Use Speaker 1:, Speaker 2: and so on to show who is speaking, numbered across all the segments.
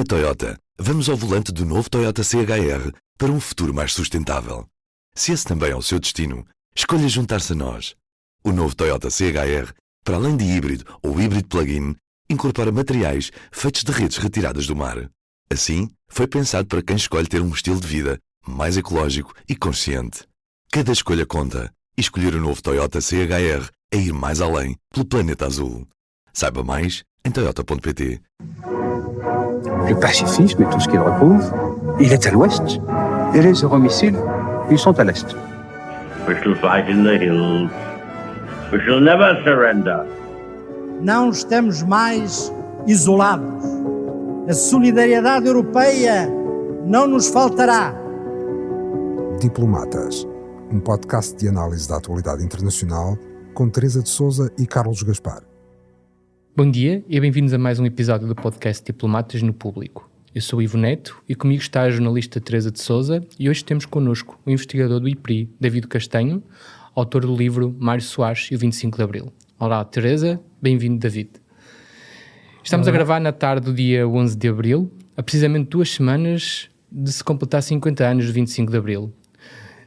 Speaker 1: Na Toyota, vamos ao volante do novo Toyota CHR para um futuro mais sustentável. Se esse também é o seu destino, escolha juntar-se a nós. O novo Toyota CHR, para além de híbrido ou híbrido plug-in, incorpora materiais feitos de redes retiradas do mar. Assim, foi pensado para quem escolhe ter um estilo de vida mais ecológico e consciente. Cada escolha conta, e escolher o novo Toyota CHR é ir mais além pelo planeta azul. Saiba mais em toyota.pt.
Speaker 2: Le pacifisme et tout ce qu'il recouvre, il est à l'ouest. Et les euromissiles, ils sont à l'est.
Speaker 3: We shall fight in the hills. We shall never surrender.
Speaker 4: Não estamos mais isolados. A solidariedade europeia não nos faltará.
Speaker 5: Diplomatas, um podcast de análise da atualidade internacional com Teresa de Sousa e Carlos Gaspar.
Speaker 6: Bom dia e bem-vindos a mais um episódio do podcast Diplomatas no Público. Eu sou o Ivo Neto e comigo está a jornalista Teresa de Sousa e hoje temos connosco o investigador do IPRI, David Castanho, autor do livro Mário Soares e o 25 de Abril. Olá Teresa, bem-vindo David. Estamos a gravar na tarde do dia 11 de Abril, há precisamente 2 semanas de se completar 50 anos do 25 de Abril.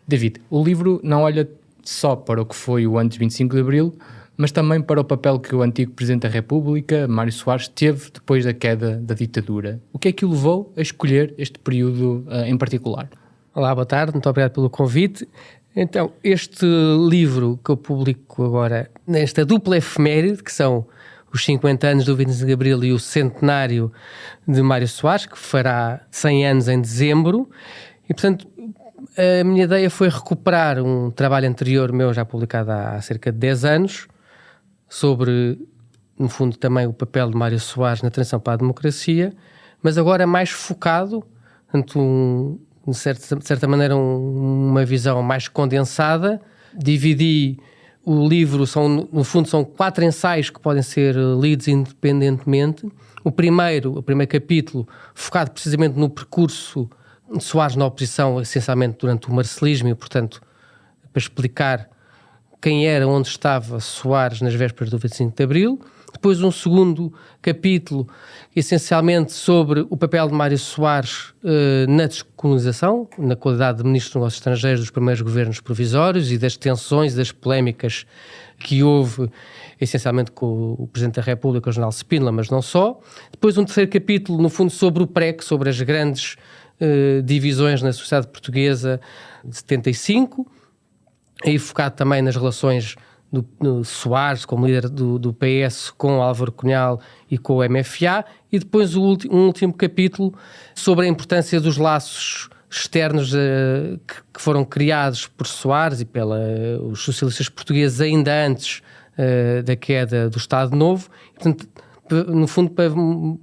Speaker 6: David, o livro não olha só para o que foi o antes 25 de Abril, mas também para o papel que o antigo Presidente da República, Mário Soares, teve depois da queda da ditadura. O que é que o levou a escolher este período em particular?
Speaker 7: Olá, boa tarde, muito obrigado pelo convite. Então, este livro que eu publico agora, nesta dupla efeméride, que são os 50 anos do 25 de Abril e o centenário de Mário Soares, que fará 100 anos em dezembro, e portanto a minha ideia foi recuperar um trabalho anterior meu, já publicado há cerca de 10 anos, sobre, no fundo, também o papel de Mário Soares na transição para a democracia, mas agora mais focado, portanto, de certa maneira uma visão mais condensada. Dividi o livro, no fundo são 4 ensaios que podem ser lidos independentemente. O primeiro capítulo, focado precisamente no percurso de Soares na oposição, essencialmente durante o marcelismo, e portanto para explicar quem era, onde estava Soares nas vésperas do 25 de Abril. Depois um segundo capítulo, essencialmente sobre o papel de Mário Soares na descolonização, na qualidade de Ministro dos Negócios Estrangeiros dos primeiros governos provisórios e das tensões e das polémicas que houve, essencialmente com o Presidente da República, o General Spínola, mas não só. Depois um terceiro capítulo, no fundo, sobre o PREC, sobre as grandes divisões na sociedade portuguesa de 75, aí focado também nas relações do Soares como líder do PS com Álvaro Cunhal e com o MFA, e depois um último capítulo sobre a importância dos laços externos que foram criados por Soares e pelos socialistas portugueses ainda antes da queda do Estado Novo. E, portanto, no fundo, para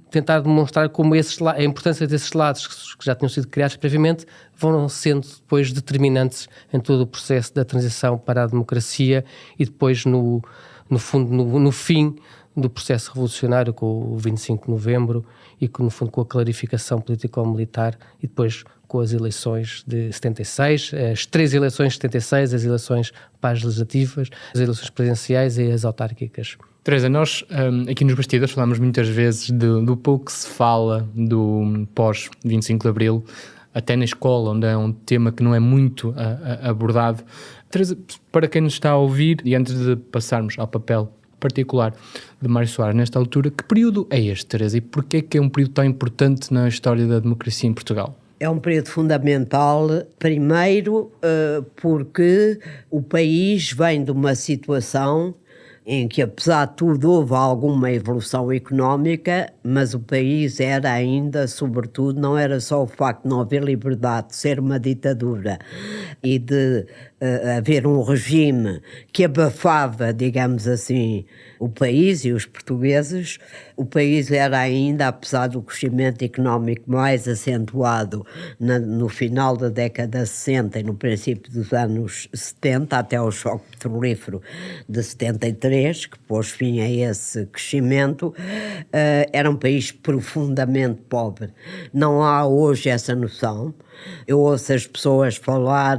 Speaker 7: tentar demonstrar como a importância desses lados que já tinham sido criados previamente vão sendo depois determinantes em todo o processo da transição para a democracia e depois no fim do processo revolucionário com o 25 de novembro e no fundo com a clarificação político-militar e depois com as eleições de 76, as 3 eleições de 76, as eleições para as legislativas, as eleições presidenciais e as autárquicas.
Speaker 6: Teresa, nós aqui nos bastidores falamos muitas vezes do pouco que se fala do pós-25 de Abril, até na escola, onde é um tema que não é muito abordado. Teresa, para quem nos está a ouvir, e antes de passarmos ao papel particular de Mário Soares nesta altura, que período é este, Teresa, e porquê é que é um período tão importante na história da democracia em Portugal?
Speaker 8: É um período fundamental, primeiro porque o país vem de uma situação em que, apesar de tudo, houve alguma evolução económica, mas o país era ainda, sobretudo, não era só o facto de não haver liberdade, de ser uma ditadura e de haver um regime que abafava, digamos assim, o país e os portugueses. O país era ainda, apesar do crescimento económico mais acentuado no final da década 60 e no princípio dos anos 70, até o choque petrolífero de 73, que pôs fim a esse crescimento, era um país profundamente pobre. Não há hoje essa noção. Eu ouço as pessoas falar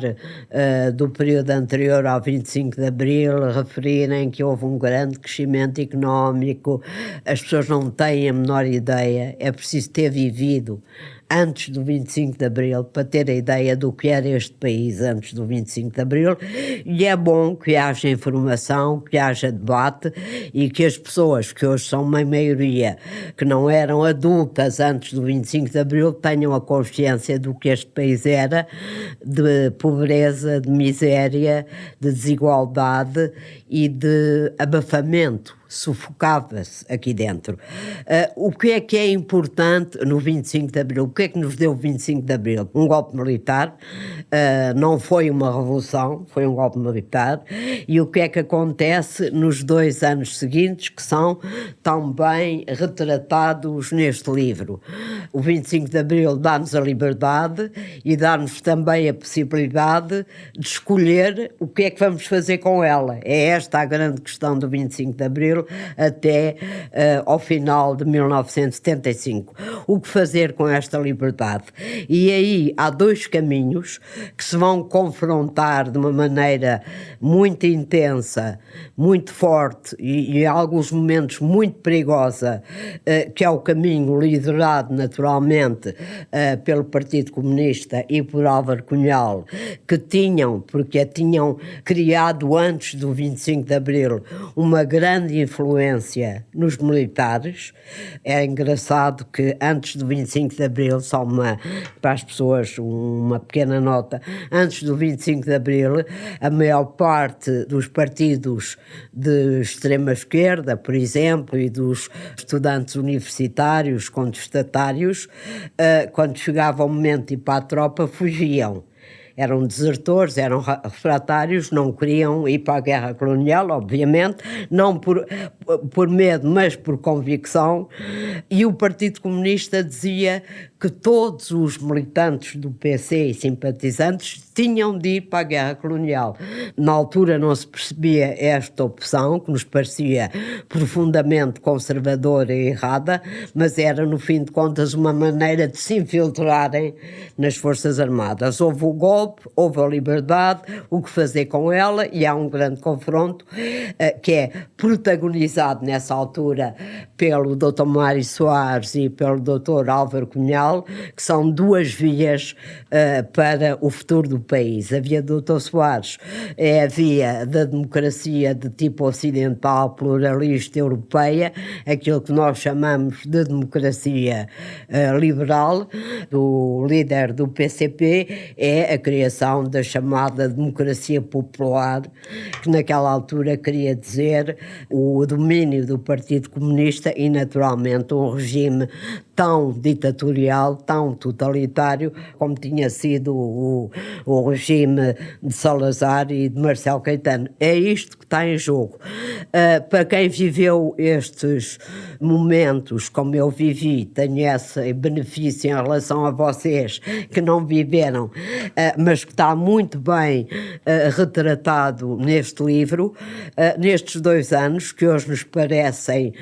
Speaker 8: do período anterior ao 25 de Abril, referirem que houve um grande crescimento económico. As pessoas não têm a menor ideia, é preciso ter vivido antes do 25 de Abril para ter a ideia do que era este país antes do 25 de Abril, e é bom que haja informação, que haja debate e que as pessoas que hoje são uma maioria, que não eram adultas antes do 25 de Abril, tenham a consciência do que este país era, de pobreza, de miséria, de desigualdade e de abafamento. Sufocava-se aqui dentro. O que é importante no 25 de Abril? O que é que nos deu o 25 de Abril? Um golpe militar, não foi uma revolução, foi um golpe militar. E o que é que acontece nos 2 anos seguintes, que são tão bem retratados neste livro? O 25 de Abril dá-nos a liberdade e dá-nos também a possibilidade de escolher o que é que vamos fazer com ela. É esta a grande questão do 25 de Abril, até ao final de 1975. O que fazer com esta liberdade? E aí há 2 caminhos que se vão confrontar de uma maneira muito intensa, muito forte e em alguns momentos muito perigosa, que é o caminho liderado naturalmente pelo Partido Comunista e por Álvaro Cunhal, que tinham criado antes do 25 de Abril uma grande influência nos militares. É engraçado que antes do 25 de Abril, para as pessoas uma pequena nota, antes do 25 de Abril, a maior parte dos partidos de extrema-esquerda, por exemplo, e dos estudantes universitários contestatários, quando chegava o momento de ir para a tropa, fugiam. Eram desertores, eram refratários, não queriam ir para a guerra colonial, obviamente, não por medo, mas por convicção. E o Partido Comunista dizia que todos os militantes do PC e simpatizantes tinham de ir para a guerra colonial. Na altura não se percebia esta opção, que nos parecia profundamente conservadora e errada, mas era, no fim de contas, uma maneira de se infiltrarem nas Forças Armadas. Houve o golpe, houve a liberdade, o que fazer com ela, e há um grande confronto que é protagonizado nessa altura pelo Dr. Mário Soares e pelo Dr. Álvaro Cunhal, que são 2 vias para o futuro do país. A via do Dr. Soares é a via da democracia de tipo ocidental, pluralista, europeia, aquilo que nós chamamos de democracia liberal. O líder do PCP é a criação da chamada democracia popular, que naquela altura queria dizer o domínio do Partido Comunista e, naturalmente, um regime tão ditatorial, tão totalitário, como tinha sido o regime de Salazar e de Marcelo Caetano. É isto que está em jogo. Para quem viveu estes momentos, como eu vivi, tenho esse benefício em relação a vocês que não viveram, mas que está muito bem retratado neste livro, nestes 2 anos, que hoje nos parecem,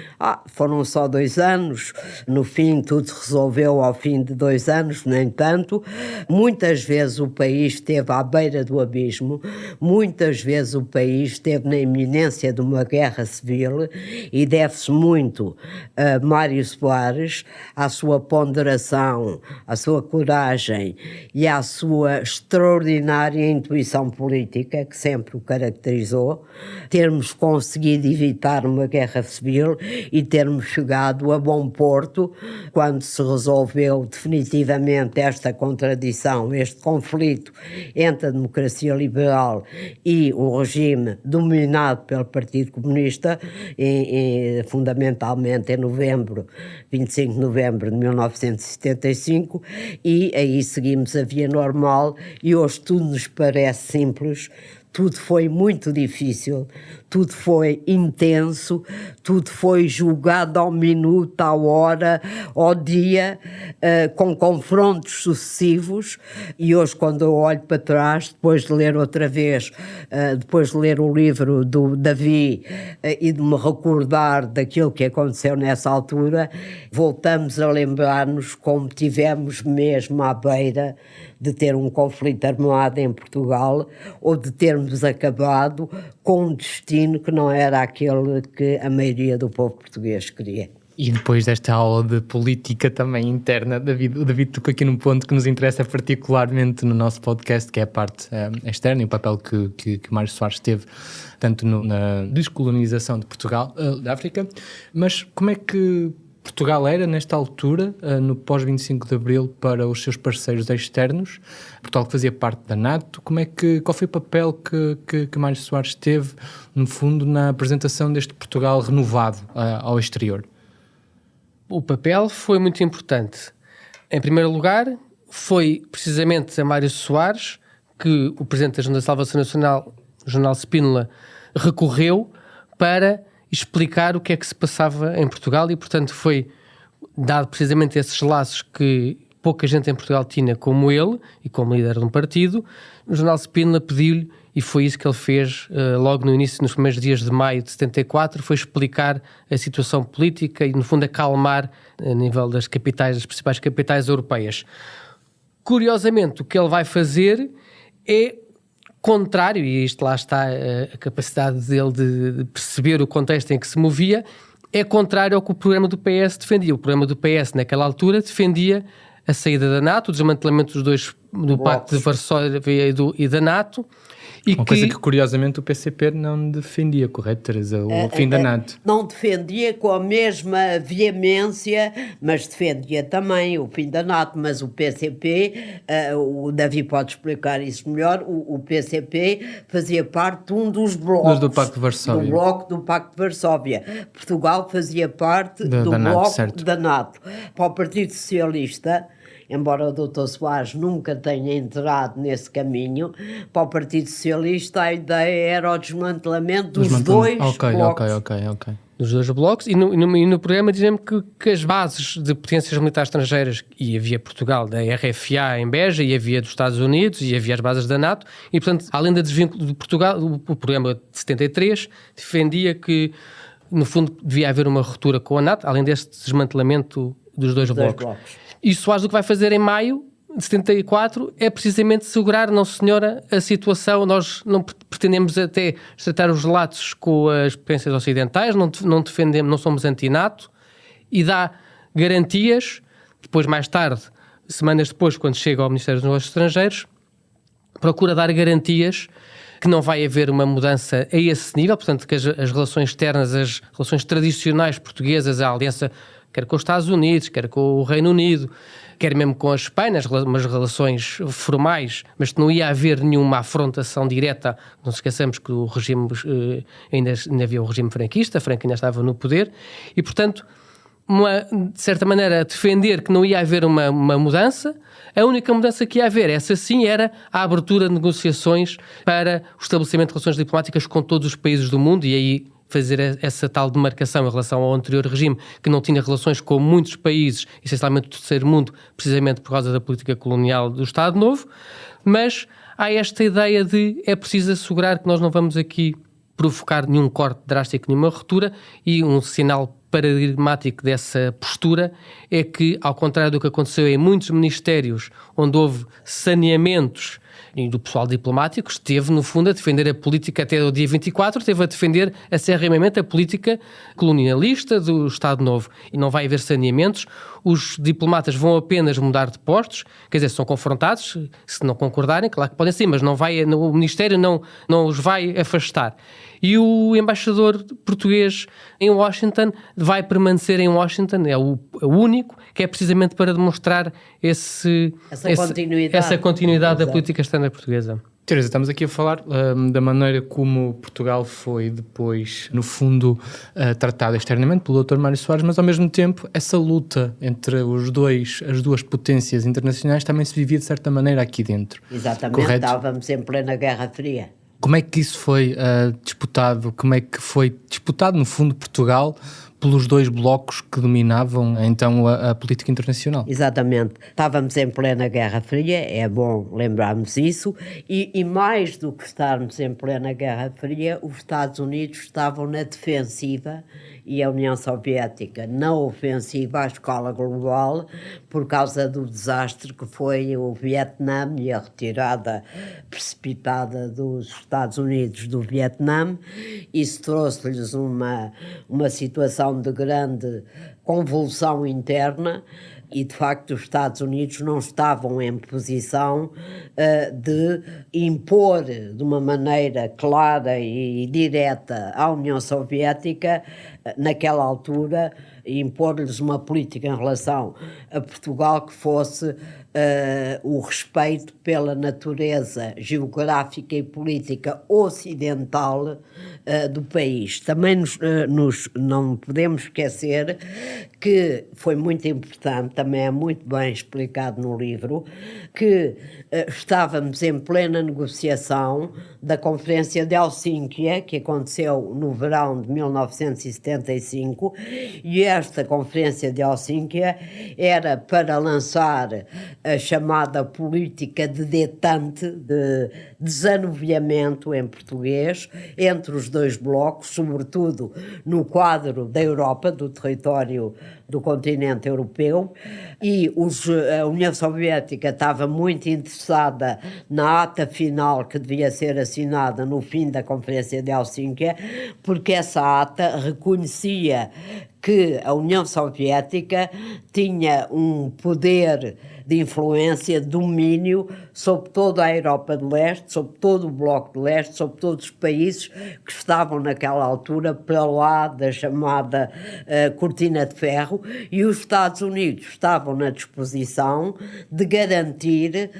Speaker 8: foram só 2 anos, no fim tudo se resolveu ao fim de 2 anos, no entanto, muitas vezes o país esteve à beira do abismo, muitas vezes o país esteve na iminência de uma guerra civil, e deve-se muito a Mário Soares, à sua ponderação, à sua coragem e à sua extraordinária intuição política, que sempre o caracterizou, termos conseguido evitar uma guerra civil e termos chegado a bom porto quando se resolveu definitivamente esta contradição, este conflito entre a democracia liberal e o regime dominado pelo Partido Comunista, fundamentalmente em 25 de novembro de 1975, e aí seguimos a via normal, e hoje tudo nos parece simples, tudo foi muito difícil, tudo foi intenso, tudo foi julgado ao minuto, à hora, ao dia, com confrontos sucessivos. E hoje, quando eu olho para trás, depois de ler outra vez, depois de ler o livro do Davi e de me recordar daquilo que aconteceu nessa altura, voltamos a lembrar-nos como tivemos mesmo à beira de ter um conflito armado em Portugal, ou de termos acabado com um destino que não era aquele que a maioria do povo português queria.
Speaker 6: E depois desta aula de política também interna, o David tocou aqui num ponto que nos interessa particularmente no nosso podcast, que é a parte externa e o papel que Mário Soares teve tanto na descolonização de Portugal, da África. Mas como é que Portugal era, nesta altura, no pós-25 de Abril, para os seus parceiros externos? Portugal que fazia parte da NATO. Qual foi o papel que Mário Soares teve, no fundo, na apresentação deste Portugal renovado ao exterior?
Speaker 7: O papel foi muito importante. Em primeiro lugar, foi precisamente a Mário Soares que o Presidente da Junta de Salvação Nacional, o Jornal Spínola, recorreu para explicar o que é que se passava em Portugal e, portanto, foi dado precisamente esses laços que pouca gente em Portugal tinha como ele e como líder de um partido. O Jornal Spínola pediu-lhe, e foi isso que ele fez logo no início, nos primeiros dias de maio de 74, foi explicar a situação política e, no fundo, acalmar a nível das principais capitais europeias. Curiosamente, o que ele vai fazer é contrário, e isto lá está a capacidade dele de perceber o contexto em que se movia, é contrário ao que o programa do PS defendia. O programa do PS, naquela altura, defendia a saída da NATO, o desmantelamento do Pacto de Varsóvia e da NATO.
Speaker 6: Coisa que, curiosamente, o PCP não defendia, correto, Teresa? O fim da NATO.
Speaker 8: Não defendia com a mesma veemência, mas defendia também o fim da NATO. Mas o PCP, o Davi pode explicar isso melhor, o PCP fazia parte de um dos blocos
Speaker 6: do Pacto de Varsóvia.
Speaker 8: Do bloco do Pacto de Varsóvia. Portugal fazia parte do bloco da NATO. Para o Partido Socialista, embora o Dr. Soares nunca tenha entrado nesse caminho, para o Partido Socialista a ideia era o desmantelamento dos dois blocos.
Speaker 6: Ok.
Speaker 7: Dos dois blocos, e no programa dizemos que as bases de potências militares estrangeiras, e havia Portugal, da RFA em Beja, e havia dos Estados Unidos, e havia as bases da NATO, e portanto, além da desvínculo de Portugal, o programa de 73 defendia que, no fundo, devia haver uma ruptura com a NATO, além deste desmantelamento dos dois blocos. E Soares o que vai fazer em maio de 74 é precisamente segurar, não senhora, a situação. Nós não pretendemos até tratar os laços com as potências ocidentais, não defendemos, não somos anti-NATO, e dá garantias. Depois, mais tarde, semanas depois, quando chega ao Ministério dos Negócios Estrangeiros, procura dar garantias que não vai haver uma mudança a esse nível, portanto, que as relações externas, as relações tradicionais portuguesas, a aliança quer com os Estados Unidos, quer com o Reino Unido, quer mesmo com a Espanha, umas relações formais, mas que não ia haver nenhuma afrontação direta. Não se esqueçamos que o regime, ainda havia o regime franquista, Franco ainda estava no poder, e, portanto, de certa maneira, defender que não ia haver uma mudança. A única mudança que ia haver, essa sim, era a abertura de negociações para o estabelecimento de relações diplomáticas com todos os países do mundo, e aí fazer essa tal demarcação em relação ao anterior regime, que não tinha relações com muitos países, essencialmente do terceiro mundo, precisamente por causa da política colonial do Estado Novo. Mas há esta ideia de é preciso assegurar que nós não vamos aqui provocar nenhum corte drástico, nenhuma ruptura, e um sinal paradigmático dessa postura é que, ao contrário do que aconteceu em muitos ministérios, onde houve saneamentos e do pessoal diplomático, esteve, no fundo, a defender a política até o dia 24, esteve a defender acerrimamente a política colonialista do Estado Novo. E não vai haver saneamentos, os diplomatas vão apenas mudar de postos, quer dizer, são confrontados, se não concordarem, claro que podem sim, mas o Ministério não os vai afastar. E o embaixador português em Washington vai permanecer em Washington, é o único, que é precisamente para demonstrar essa continuidade da política externa portuguesa.
Speaker 6: Teresa, estamos aqui a falar da maneira como Portugal foi depois, no fundo, tratado externamente pelo Dr. Mário Soares, mas ao mesmo tempo essa luta entre as duas potências internacionais também se vivia de certa maneira aqui dentro.
Speaker 8: Exatamente,
Speaker 6: correto?
Speaker 8: Estávamos em plena Guerra Fria.
Speaker 6: Como é que isso foi disputado? Como é que foi disputado, no fundo, Portugal pelos dois blocos que dominavam então a política internacional?
Speaker 8: Exatamente. Estávamos em plena Guerra Fria, é bom lembrarmos isso, e mais do que estarmos em plena Guerra Fria, os Estados Unidos estavam na defensiva e a União Soviética na ofensiva à escala global por causa do desastre que foi o Vietnã e a retirada precipitada dos Estados Unidos do Vietnã. Isso trouxe-lhes uma situação de grande convulsão interna e, de facto, os Estados Unidos não estavam em posição de impor de uma maneira clara e direta à União Soviética, naquela altura, impor-lhes uma política em relação a Portugal que fosse o respeito pela natureza geográfica e política ocidental do país. Também não podemos esquecer que foi muito importante, também é muito bem explicado no livro, que estávamos em plena negociação da Conferência de Helsínquia, que aconteceu no verão de 1975, e esta Conferência de Helsínquia era para lançar a chamada política de detente, de desanuviamento em português, entre os dois blocos, sobretudo no quadro da Europa, do território do continente europeu, e a União Soviética estava muito interessada na ata final que devia ser assinada no fim da Conferência de Helsínquia, porque essa ata reconhecia que a União Soviética tinha um poder de influência, domínio sobre toda a Europa de Leste, sobre todo o Bloco de Leste, sobre todos os países que estavam naquela altura para lá da chamada Cortina de Ferro, e os Estados Unidos estavam na disposição de garantir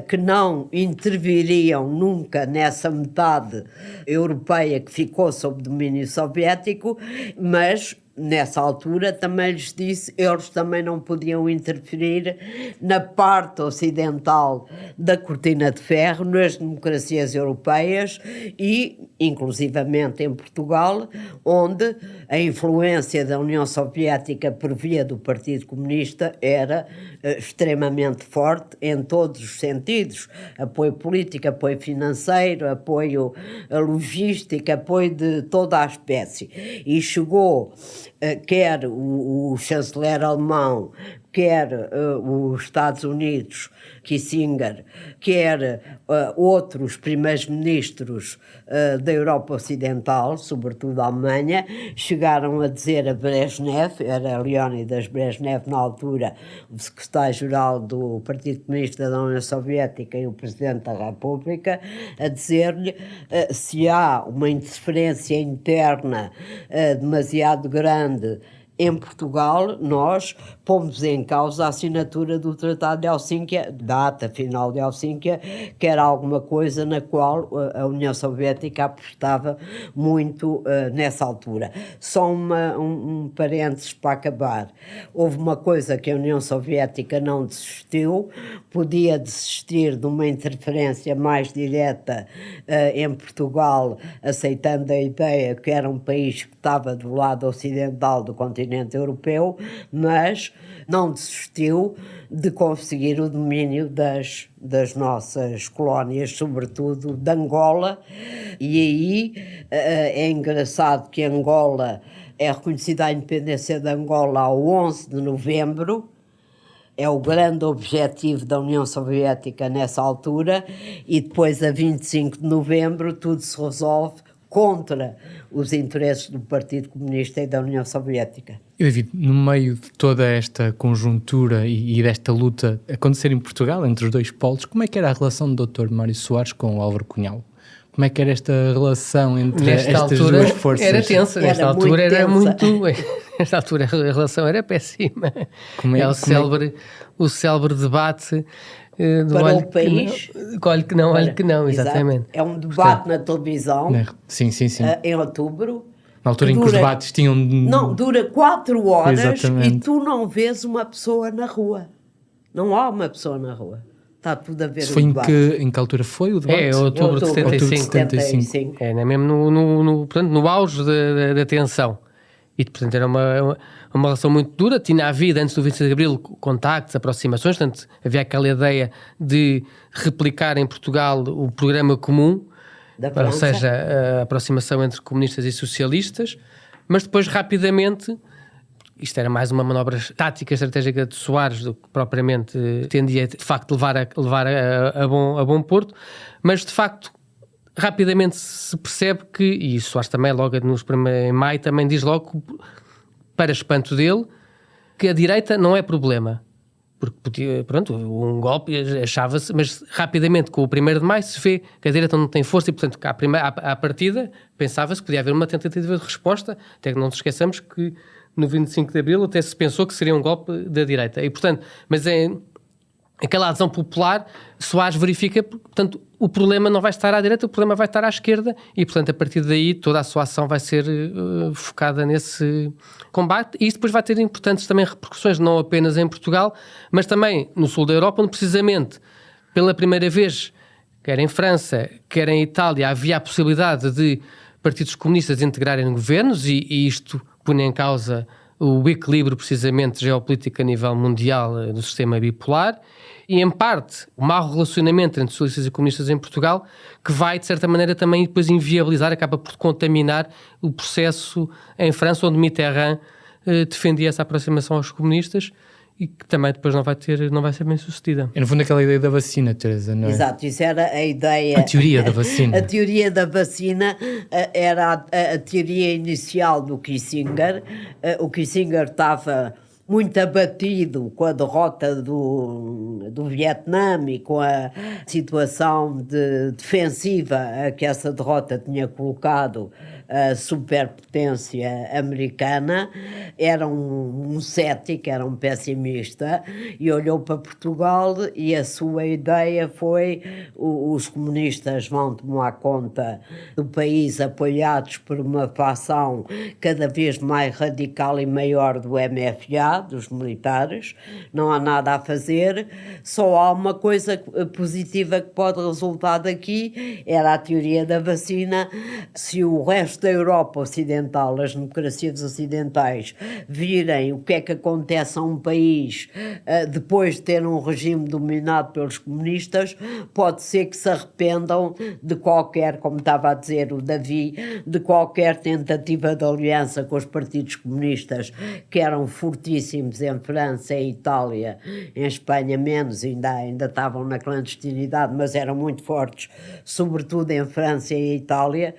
Speaker 8: que não interviriam nunca nessa metade europeia que ficou sob domínio soviético, mas nessa altura também lhes disse, eles também não podiam interferir na parte ocidental da Cortina de Ferro, nas democracias europeias e, inclusivamente em Portugal, onde a influência da União Soviética por via do Partido Comunista era extremamente forte em todos os sentidos. Apoio político, apoio financeiro, apoio logístico, apoio de toda a espécie. E chegou quer o chanceler alemão, quer os Estados Unidos, Kissinger, quer outros primeiros-ministros da Europa Ocidental, sobretudo a Alemanha, chegaram a dizer a Brezhnev, era Leónidas Brezhnev na altura, o secretário-geral do Partido Comunista da União Soviética e o Presidente da República, a dizer-lhe se há uma interferência interna demasiado grande em Portugal, nós pomos em causa a assinatura do Tratado de Helsínquia, data final de Helsínquia, que era alguma coisa na qual a União Soviética apostava muito nessa altura. Só um parênteses para acabar. Houve uma coisa que a União Soviética não desistiu, podia desistir de uma interferência mais direta em Portugal, aceitando a ideia que era um país que estava do lado ocidental do continente europeu, mas não desistiu de conseguir o domínio das nossas colónias, sobretudo de Angola, e aí é engraçado que Angola é reconhecida a independência de Angola ao 11 de novembro, é o grande objetivo da União Soviética nessa altura, e depois a 25 de novembro tudo se resolve contra os interesses do Partido Comunista e da União Soviética.
Speaker 6: E David, no meio de toda esta conjuntura e desta luta acontecer em Portugal, entre os dois polos, como é que era a relação do Dr. Mário Soares com o Álvaro Cunhal? Como é que era esta relação entre estas duas forças?
Speaker 7: Era tensa, nesta altura era muito... Nesta altura a relação era péssima. O célebre debate...
Speaker 8: para o país.
Speaker 7: Olha que não, exatamente.
Speaker 8: É um debate na televisão,
Speaker 6: sim.
Speaker 8: em outubro.
Speaker 6: Na altura em que os debates tinham...
Speaker 8: Não, dura 4 horas.
Speaker 6: Exatamente.
Speaker 8: E tu não vês uma pessoa na rua. Não há uma pessoa na rua. Está tudo a ver
Speaker 6: Isso
Speaker 8: o
Speaker 6: foi
Speaker 8: debate.
Speaker 6: em que altura foi o debate?
Speaker 7: É, outubro de
Speaker 8: Outubro de
Speaker 7: 75.
Speaker 8: 75.
Speaker 7: É, né, mesmo portanto, no auge da tensão. E, portanto, era uma relação muito dura. Tinha havido, antes do 25 de Abril, contactos, aproximações. Portanto, havia aquela ideia de replicar em Portugal o programa comum,
Speaker 8: Da França.
Speaker 7: ou seja, a aproximação entre comunistas e socialistas. Mas depois, rapidamente, isto era mais uma manobra tática, estratégica de Soares do que propriamente tendia, de facto, levar a bom porto. Mas, de facto, rapidamente se percebe que, e Soares também, logo em maio, também diz logo, para espanto dele, que a direita não é problema. Porque podia, pronto, um golpe achava-se, mas rapidamente, com o 1º de maio, se vê que a direita não tem força e, portanto, à partida, pensava-se que podia haver uma tentativa de resposta, até que não nos esqueçamos que no 25 de Abril até se pensou que seria um golpe da direita. E, portanto, mas aquela adesão popular, Soares verifica, portanto, o problema não vai estar à direita, o problema vai estar à esquerda e, portanto, a partir daí toda a sua ação vai ser focada nesse combate e isso depois vai ter importantes também repercussões, não apenas em Portugal, mas também no sul da Europa, onde precisamente pela primeira vez, quer em França, quer em Itália, havia a possibilidade de partidos comunistas integrarem governos e isto punha em causa o equilíbrio precisamente geopolítico a nível mundial do sistema bipolar e, em parte, o mau relacionamento entre socialistas e comunistas em Portugal, que vai, de certa maneira, também depois inviabilizar, acaba por contaminar o processo em França, onde Mitterrand defendia essa aproximação aos comunistas e que também depois não vai ser bem sucedida.
Speaker 6: É, no fundo, aquela ideia da vacina, Teresa, não é?
Speaker 8: Exato, isso era a ideia.
Speaker 6: A teoria da vacina.
Speaker 8: A teoria da vacina era a teoria inicial do Kissinger. O Kissinger estava muito abatido com a derrota do Vietnã e com a situação defensiva a que essa derrota tinha colocado a superpotência americana. Era um cético, era um pessimista e olhou para Portugal e a sua ideia foi os comunistas vão tomar conta do país apoiados por uma facção cada vez mais radical e maior do MFA, dos militares, não há nada a fazer, só há uma coisa positiva que pode resultar daqui, era a teoria da vacina. Se o resto da Europa Ocidental, as democracias ocidentais, virem o que é que acontece a um país depois de ter um regime dominado pelos comunistas, pode ser que se arrependam de qualquer, como estava a dizer o Davi, de qualquer tentativa de aliança com os partidos comunistas, que eram fortíssimos em França e Itália, em Espanha menos, ainda estavam na clandestinidade, mas eram muito fortes, sobretudo em França e Itália.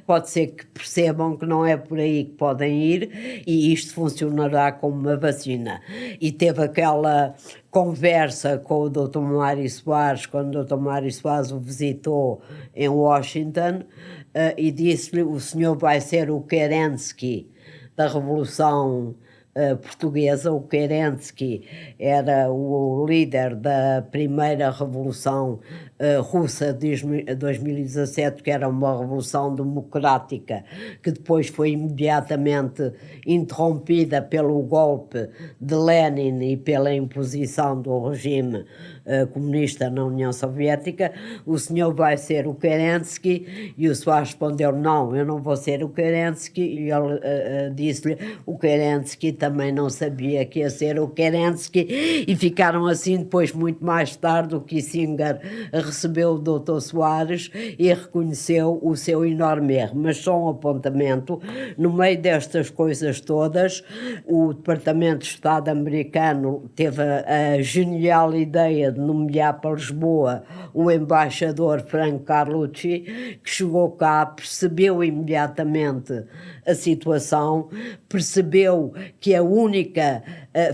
Speaker 8: Pode ser que percebam que não é por aí que podem ir e isto funcionará como uma vacina. E teve aquela conversa com o Dr. Mário Soares, quando o Dr. Mário Soares o visitou em Washington, e disse-lhe: o senhor vai ser o Kerensky da Revolução Portuguesa. O Kerensky era o líder da primeira Revolução Russa de 2017, que era uma revolução democrática, que depois foi imediatamente interrompida pelo golpe de Lenin e pela imposição do regime comunista na União Soviética. O senhor vai ser o Kerensky? E o Soares respondeu: não, eu não vou ser o Kerensky. E ele disse-lhe: o Kerensky também não sabia que ia ser o Kerensky. E ficaram assim. Depois, muito mais tarde, o Kissinger recebeu o Dr. Soares e reconheceu o seu enorme erro. Mas só um apontamento: no meio destas coisas todas, o Departamento de Estado americano teve a genial ideia de nomear para Lisboa o embaixador Franco Carlucci, que chegou cá, percebeu imediatamente a situação, percebeu que a única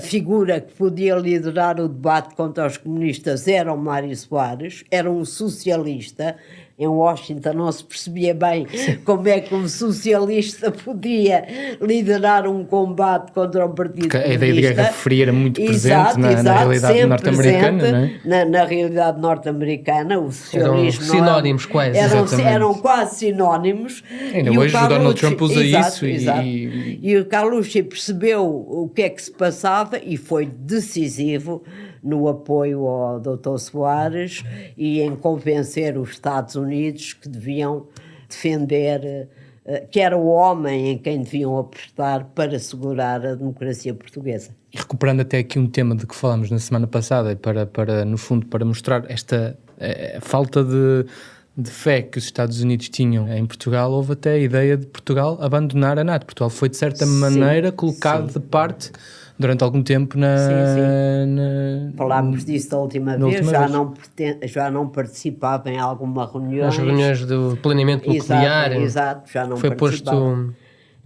Speaker 8: figura que podia liderar o debate contra os comunistas era o Mário Soares, era um socialista. Em Washington não se percebia bem como é que um socialista podia liderar um combate contra o Partido Comunista.
Speaker 6: A ideia de Guerra Fria era muito presente na realidade norte-americana, não é?
Speaker 8: Na realidade norte-americana, o socialismo...
Speaker 7: Eram sinónimos quase.
Speaker 8: Eram quase sinónimos.
Speaker 6: Ainda hoje o Donald Trump usa isso.
Speaker 8: E o Carlucci percebeu o que é que se passava e foi decisivo no apoio ao Dr. Soares e em convencer os Estados Unidos que deviam defender, que era o homem em quem deviam apostar para assegurar a democracia portuguesa.
Speaker 6: E recuperando até aqui um tema de que falámos na semana passada, para no fundo, para mostrar esta falta de fé que os Estados Unidos tinham em Portugal, houve até a ideia de Portugal abandonar a NATO. Portugal foi, de certa maneira, colocado de parte durante algum tempo
Speaker 8: Falámos disso da última vez, já não participava em alguma reunião.
Speaker 7: Nas reuniões do planeamento nuclear.
Speaker 8: Exato, já não
Speaker 7: foi
Speaker 8: participava.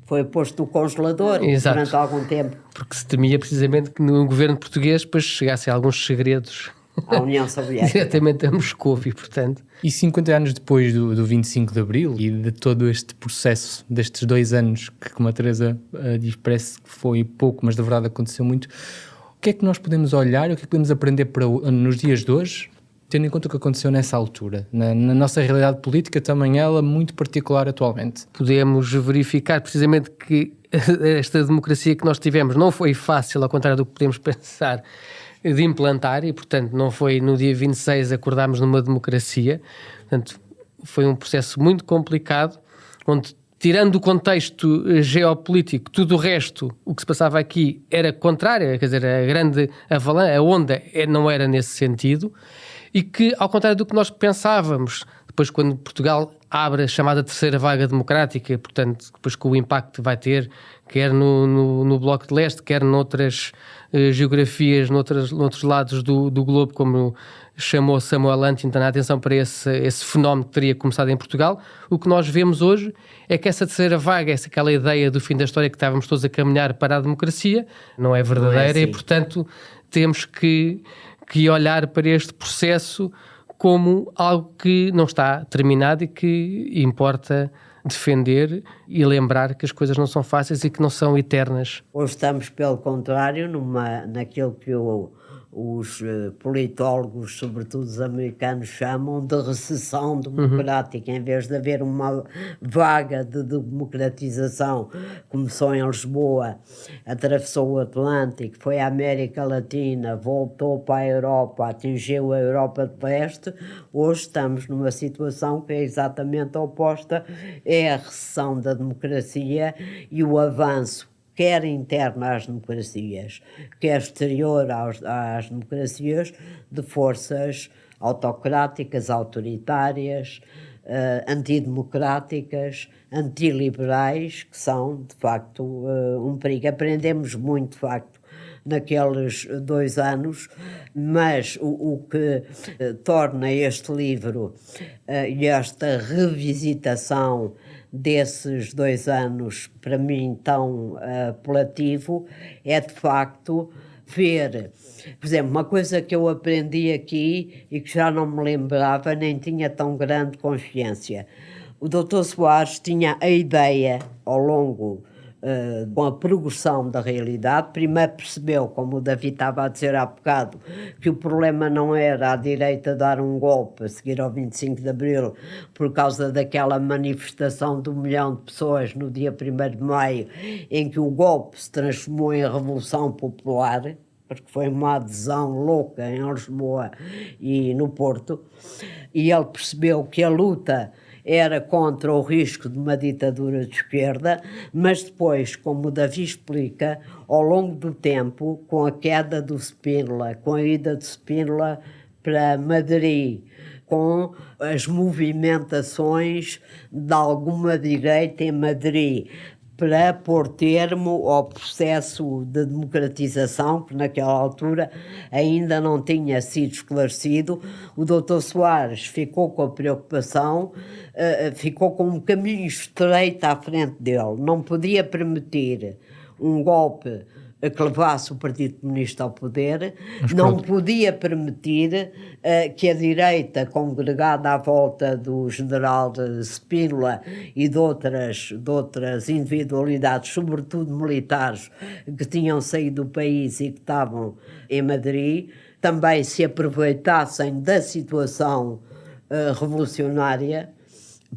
Speaker 8: Foi posto o congelador durante algum tempo.
Speaker 7: Porque se temia precisamente que no governo português depois chegassem alguns segredos
Speaker 8: à União Soviética.
Speaker 7: Diretamente a Moscou, e portanto...
Speaker 6: E 50 anos depois do 25 de Abril e de todo este processo destes 2 anos, que como a Teresa diz, parece que foi pouco, mas de verdade aconteceu muito, o que é que nós podemos olhar, o que é que podemos aprender nos dias de hoje, tendo em conta o que aconteceu nessa altura, na nossa realidade política, também ela muito particular atualmente?
Speaker 7: Podemos verificar precisamente que esta democracia que nós tivemos não foi fácil, ao contrário do que podemos pensar, de implantar, e portanto não foi no dia 26 acordarmos numa democracia. Portanto, foi um processo muito complicado, onde, tirando o contexto geopolítico, tudo o resto, o que se passava aqui era contrário, quer dizer, a onda não era nesse sentido, e que, ao contrário do que nós pensávamos, depois quando Portugal abre a chamada terceira vaga democrática, portanto, depois com o impacto que vai ter, quer no Bloco de Leste, quer noutras geografias, noutros lados do globo, como chamou Samuel Huntington a atenção para esse fenómeno que teria começado em Portugal, o que nós vemos hoje é que essa terceira vaga, aquela ideia do fim da história que estávamos todos a caminhar para a democracia, não é verdadeira, assim. E portanto temos que olhar para este processo como algo que não está terminado e que importa defender e lembrar que as coisas não são fáceis e que não são eternas.
Speaker 8: Hoje estamos, pelo contrário, naquilo que os politólogos, sobretudo os americanos, chamam de recessão democrática. Em vez de haver uma vaga de democratização, começou em Lisboa, atravessou o Atlântico, foi à América Latina, voltou para a Europa, atingiu a Europa de Leste. Hoje estamos numa situação que é exatamente oposta, é a recessão da democracia e o avanço quer interno às democracias, quer exterior às democracias, de forças autocráticas, autoritárias, antidemocráticas, antiliberais, que são, de facto, um perigo. Aprendemos muito, de facto, naqueles 2 anos, mas o que torna este livro e esta revisitação desses 2 anos, para mim, tão apelativo, é de facto ver, por exemplo, uma coisa que eu aprendi aqui e que já não me lembrava, nem tinha tão grande consciência. O Dr. Soares tinha a ideia, ao longo com a progressão da realidade, primeiro percebeu, como o David estava a dizer há bocado, que o problema não era a direita dar um golpe a seguir ao 25 de Abril por causa daquela manifestação de 1 milhão de pessoas no dia 1º de maio, em que o golpe se transformou em revolução popular, porque foi uma adesão louca em Lisboa e no Porto, e ele percebeu que a luta era contra o risco de uma ditadura de esquerda, mas depois, como o Davi explica, ao longo do tempo, com a queda do Spínola, com a ida de Spínola para Madrid, com as movimentações de alguma direita em Madrid, para pôr termo ao processo de democratização, que naquela altura ainda não tinha sido esclarecido, o Dr. Soares ficou com a preocupação, ficou com um caminho estreito à frente dele. Não podia permitir um golpe que levasse o Partido Comunista ao poder, não podia permitir que a direita, congregada à volta do general Spínola e de outras individualidades, sobretudo militares, que tinham saído do país e que estavam em Madrid, também se aproveitassem da situação revolucionária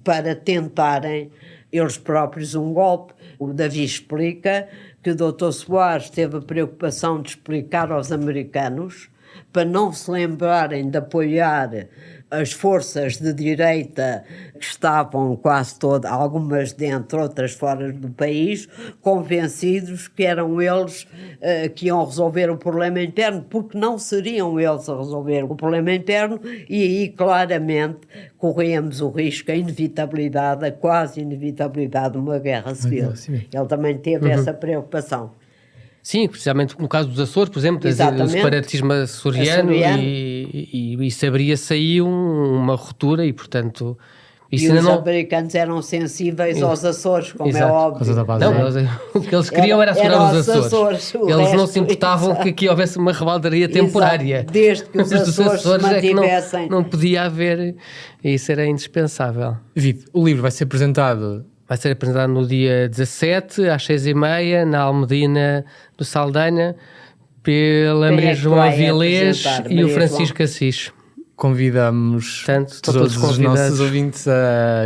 Speaker 8: para tentarem eles próprios um golpe. O Davi explica que o Dr. Soares teve a preocupação de explicar aos americanos para não se lembrarem de apoiar as forças de direita que estavam quase todas, algumas dentro, outras fora do país, convencidos que eram eles que iam resolver o problema interno, porque não seriam eles a resolver o problema interno, e aí claramente corríamos o risco, a inevitabilidade, a quase inevitabilidade de uma guerra civil. Ele também teve essa preocupação.
Speaker 7: Sim, precisamente no caso dos Açores, por exemplo, o separatismo açoriano. E se abria-se aí uma ruptura e, portanto...
Speaker 8: E os americanos eram sensíveis aos Açores, como é óbvio.
Speaker 7: O que eles queriam era assegurar os Açores. Eles não se importavam que aqui houvesse uma rebaldaria temporária.
Speaker 8: Desde que os Açores se mantivessem.
Speaker 7: Não podia haver, isso era indispensável.
Speaker 6: David, o livro vai ser apresentado...
Speaker 7: Vai ser apresentado no dia 17, às 6h30, na Almedina do Saldanha, pela Maria João Avilés e o Francisco Assis.
Speaker 6: Convidamos todos os nossos ouvintes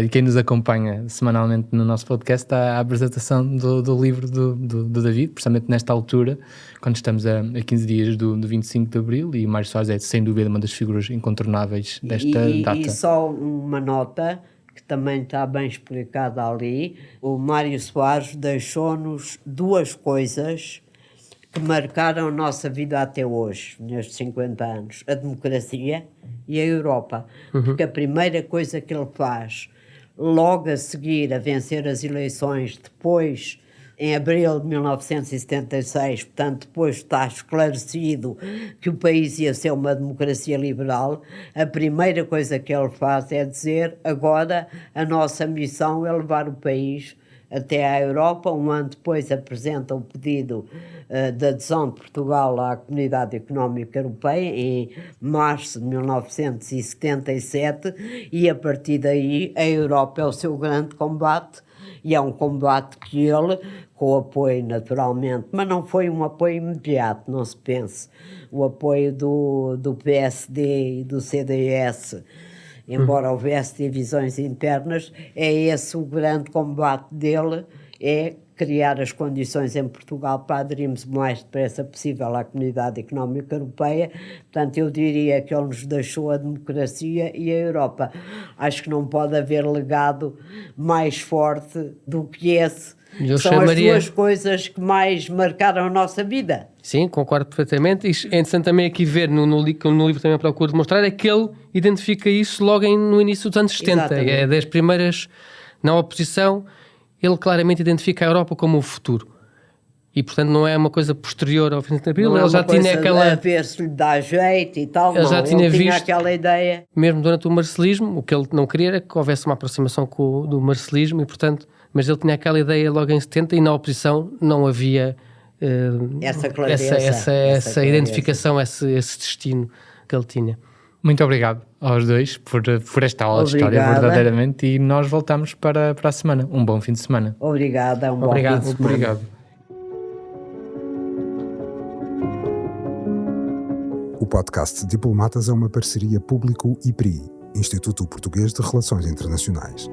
Speaker 6: e quem nos acompanha semanalmente no nosso podcast à apresentação do livro do David, precisamente nesta altura, quando estamos a 15 dias do 25 de Abril, e o Mário Soares é sem dúvida uma das figuras incontornáveis desta data.
Speaker 8: E só uma nota, que também está bem explicada ali, o Mário Soares deixou-nos duas coisas que marcaram a nossa vida até hoje, nestes 50 anos: a democracia e a Europa. Porque a primeira coisa que ele faz, logo a seguir a vencer as eleições, depois, em abril de 1976, portanto, depois está esclarecido que o país ia ser uma democracia liberal, a primeira coisa que ele faz é dizer: agora a nossa missão é levar o país até à Europa. Um ano depois apresenta o pedido de adesão de Portugal à Comunidade Económica Europeia, em março de 1977, e a partir daí a Europa é o seu grande combate, e é um combate que ele, com o apoio naturalmente, mas não foi um apoio imediato, não se pense, o apoio do PSD e do CDS, embora houvesse divisões internas, é esse o grande combate dele, é criar as condições em Portugal para aderirmos o mais depressa possível à Comunidade Económica Europeia. Portanto, eu diria que ele nos deixou a democracia e a Europa. Acho que não pode haver legado mais forte do que esse. São as duas coisas que mais marcaram a nossa vida.
Speaker 7: Sim, concordo perfeitamente. E é interessante também aqui ver, no livro também procuro demonstrar, é que ele identifica isso logo no início dos anos 70. Exatamente. É das primeiras, na oposição, ele claramente identifica a Europa como o futuro. E, portanto, não é uma coisa posterior ao 25 de Abril.
Speaker 8: Ele
Speaker 7: já tinha aquela...
Speaker 8: a ver se lhe dá jeito e tal. Ele já tinha visto aquela ideia.
Speaker 7: Mesmo durante o marcelismo, o que ele não queria era que houvesse uma aproximação do marcelismo, e, portanto, mas ele tinha aquela ideia logo em 70, e na oposição não havia essa identificação, esse destino que ele tinha.
Speaker 6: Muito obrigado aos dois por esta aula de história, verdadeiramente, e nós voltamos para a semana. Um bom fim de semana.
Speaker 8: Obrigada, bom fim de semana.
Speaker 6: Obrigado.
Speaker 5: O podcast Diplomatas é uma parceria Público-IPRI, Instituto Português de Relações Internacionais.